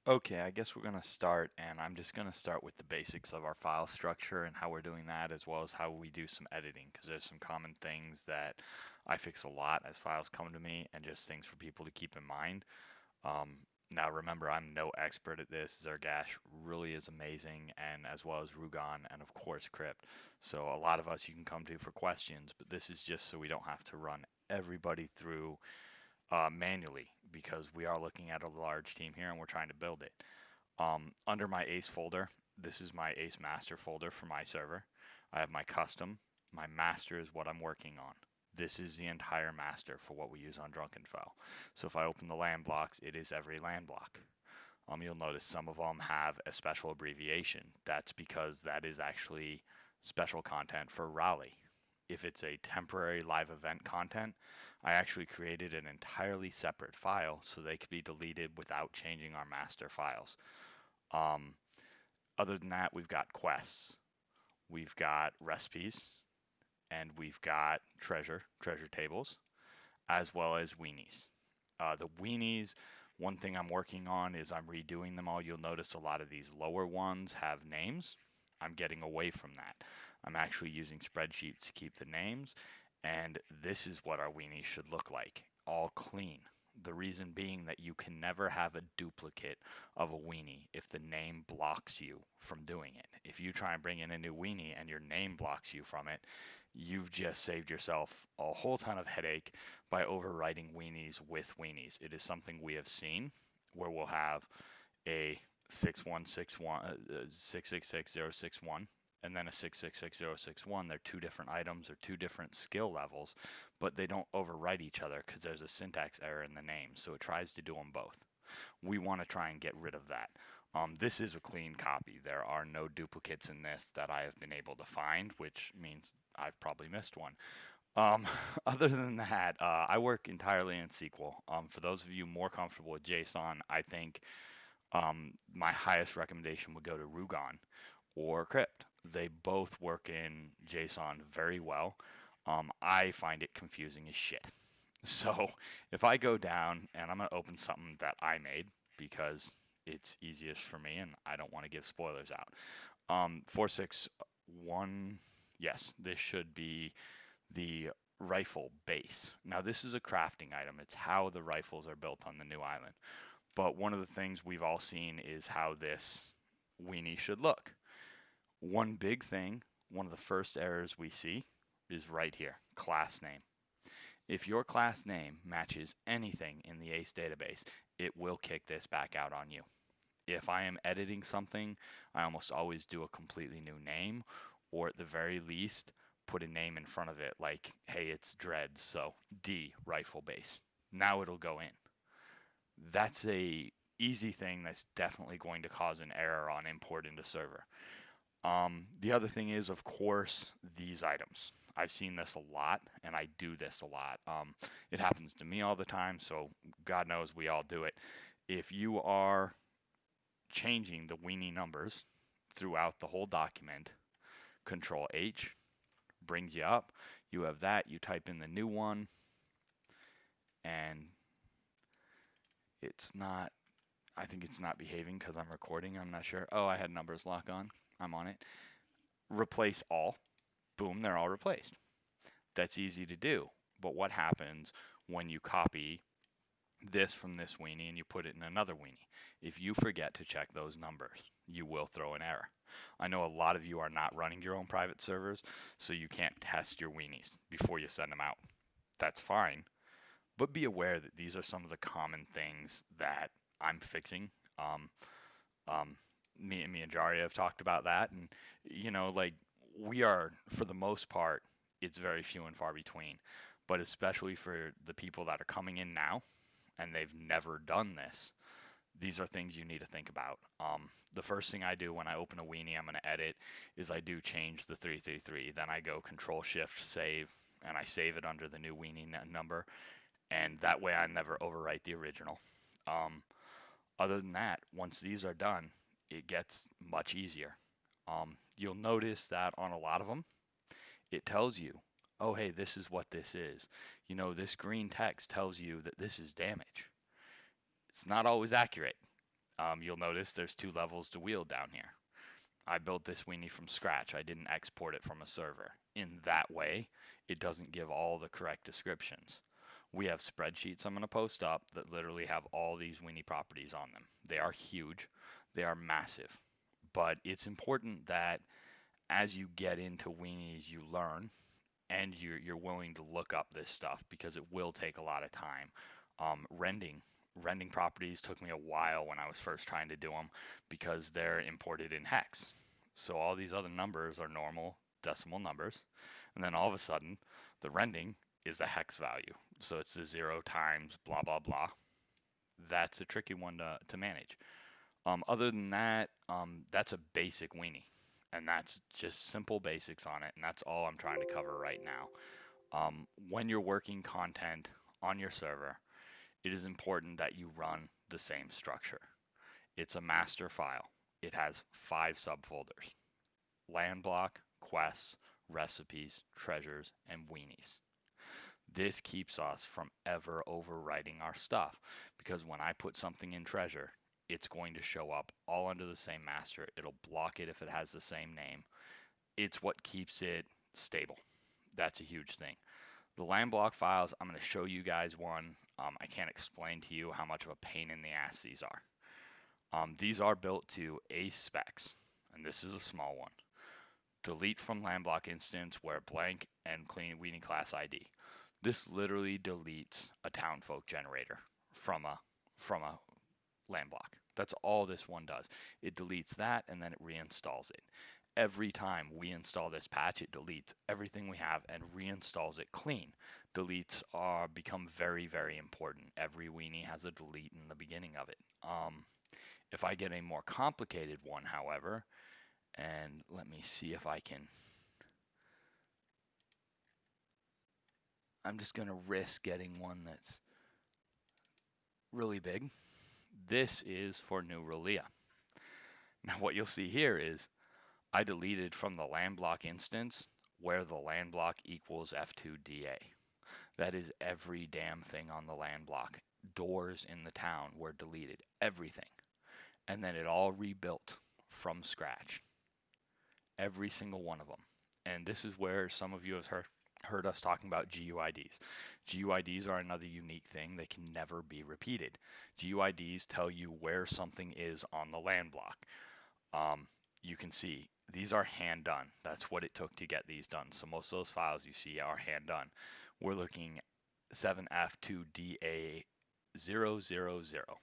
Okay, I guess we're going to start, and I'm just going to start with the basics of our file structure and how we're doing that, as well as how we do some editing, because there's some common things that I fix a lot as files come to me, and just things for people to keep in mind. Um, Now, remember, I'm no expert at this. Zergash really is amazing, and as well as Rugon, and of course, Crypt. So, a lot of us you can come to for questions, but this is just so we don't have to run everybody through manually because we are looking at a large team here and we're trying to build it. Under my ACE folder, this is my ACE master folder for my server. I have my custom. My master is what I'm working on. This is the entire master for what we use on Drunken File. So if I open the land blocks, it is every land block. You'll notice some of them have a special abbreviation. That's because that is actually special content for Raleigh. If it's a temporary live event content, I actually created an entirely separate file so they could be deleted without changing our master files. Um, Other than that, we've got quests, we've got recipes, and we've got treasure tables, as well as weenies. The weenies, one thing I'm working on is I'm redoing them all. You'll notice a lot of these lower ones have names. I'm getting away from that. I'm actually using spreadsheets to keep the names, and this is what our weenies should look like, all clean. The reason being that you can never have a duplicate of a weenie if the name blocks you from doing it. If you try and bring in a new weenie and your name blocks you from it, you've just saved yourself a whole ton of headache by overwriting weenies with weenies. It is something we have seen where we'll have a 666061 and then a 666061. They're two different items or two different skill levels, but they don't overwrite each other because there's a syntax error in the name. So it tries to do them both. We want to try and get rid of that. This is a clean copy. There are no duplicates in this that I have been able to find, which means I've probably missed one. Um, Other than that, I work entirely in SQL. For those of you more comfortable with JSON, I think my highest recommendation would go to Rugon or Crypt. They both work in JSON very well. I find it confusing as shit. So if I go down and I'm going to open something that I made because it's easiest for me and I don't want to give spoilers out. 461, yes, this should be the rifle base. Now, this is a crafting item. It's how the rifles are built on the new island. But one of the things we've all seen is how this weenie should look. One big thing, one of the first errors we see is right here, class name. If your class name matches anything in the ACE database, it will kick this back out on you. If I am editing something, I almost always do a completely new name, or at the very least, put a name in front of it like, hey, it's Dreads, so D rifle base. Now it'll go in. That's a easy thing that's definitely going to cause an error on import into server. The other thing is, of course, these items. I've seen this a lot, and I do this a lot. It happens to me all the time, so God knows we all do it. If you are changing the weenie numbers throughout the whole document, Control H brings you up. You have that. You type in the new one, and it's not. I think it's not behaving because I'm recording. I'm not sure. Oh, I had numbers lock on. I'm on it. Replace all. Boom, they're all replaced. That's easy to do. But what happens when you copy this from this weenie and you put it in another weenie? If you forget to check those numbers, you will throw an error. I know a lot of you are not running your own private servers, so you can't test your weenies before you send them out. That's fine, but be aware that these are some of the common things that I'm fixing. Um, um, me and Jari have talked about that, and like we are for the most part, it's very few and far between. But especially for the people that are coming in now and they've never done this, these are things you need to think about. The first thing I do when I open a weenie, I'm going to edit, is I do change the 333. Then I go Control Shift Save, and I save it under the new weenie number, and that way I never overwrite the original. Um, Other than that, once these are done, it gets much easier. You'll notice that on a lot of them, it tells you, oh, hey, this is what this is. This green text tells you that this is damage. It's not always accurate. You'll notice there's 2 levels to wield down here. I built this weenie from scratch. I didn't export it from a server. In that way, it doesn't give all the correct descriptions. We have spreadsheets I'm going to post up that literally have all these weenie properties on them. They are huge, they are massive, but it's important that as you get into weenies, you learn and you're willing to look up this stuff because it will take a lot of time. Rending properties took me a while when I was first trying to do them because they're imported in hex. So all these other numbers are normal decimal numbers, and then all of a sudden the rending is a hex value. So it's the 0 times blah blah blah. That's a tricky one to manage. Other than that, that's a basic weenie, and that's just simple basics on it, and that's all I'm trying to cover right now. When you're working content on your server, it is important that you run the same structure. It's a master file. It has 5 subfolders: land block, quests, recipes, treasures, and weenies. This keeps us from ever overwriting our stuff because when I put something in treasure, it's going to show up all under the same master. It'll block it if it has the same name. It's what keeps it stable. That's a huge thing. The land block files, I'm going to show you guys one. I can't explain to you how much of a pain in the ass these are. These are built to ACE specs, and this is a small one. Delete from land block instance where blank and clean weenie class ID. This literally deletes a townfolk generator from a land block. That's all this one does. It deletes that and then it reinstalls it. Every time we install this patch, it deletes everything we have and reinstalls it clean. Deletes are become very, very important. Every weenie has a delete in the beginning of it. If I get a more complicated one, however, and let me see if I can, I'm just going to risk getting one that's really big. This is for New Relia. Now what you'll see here is I deleted from the land block instance where the land block equals F2DA. That is every damn thing on the land block. Doors in the town were deleted, everything. And then it all rebuilt from scratch. Every single one of them. And this is where some of you have heard us talking about GUIDs. GUIDs are another unique thing. They can never be repeated. GUIDs tell you where something is on the land block. You can see these are hand done. That's what it took to get these done. So most of those files you see are hand done. We're looking 7F2DA000.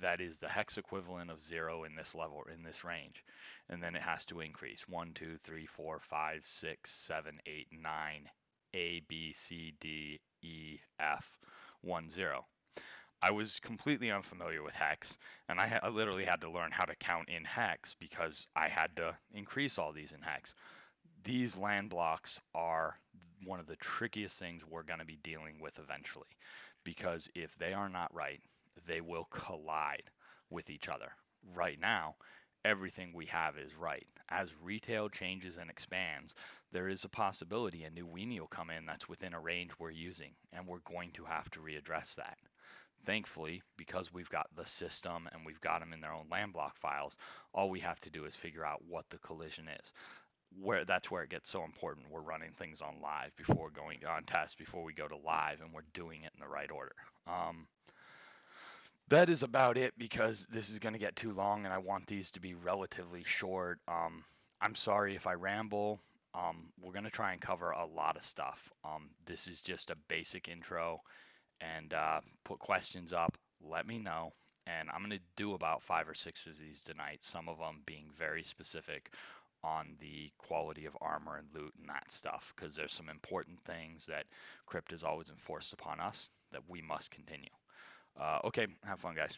That is the hex equivalent of 0 in this level, in this range. And then it has to increase 1, 2, 3, 4, 5, 6, 7, 8, 9, A, B, C, D, E, F, 1, 0. I was completely unfamiliar with hex, and I literally had to learn how to count in hex because I had to increase all these in hex. These land blocks are one of the trickiest things we're going to be dealing with eventually, because if they are not right, they will collide with each other. Right now, everything we have is right. As retail changes and expands, there is a possibility a new weenie will come in that's within a range we're using, and we're going to have to readdress that. Thankfully, because we've got the system and we've got them in their own land block files, all we have to do is figure out what the collision is. That's where it gets so important. We're running things on live before going on test, before we go to live, and we're doing it in the right order. That is about it because this is going to get too long and I want these to be relatively short. I'm sorry if I ramble. We're going to try and cover a lot of stuff. This is just a basic intro, and put questions up, let me know. And I'm going to do about 5 or 6 of these tonight, some of them being very specific on the quality of armor and loot and that stuff, because there's some important things that Crypt has always enforced upon us that we must continue. Okay, have fun, guys.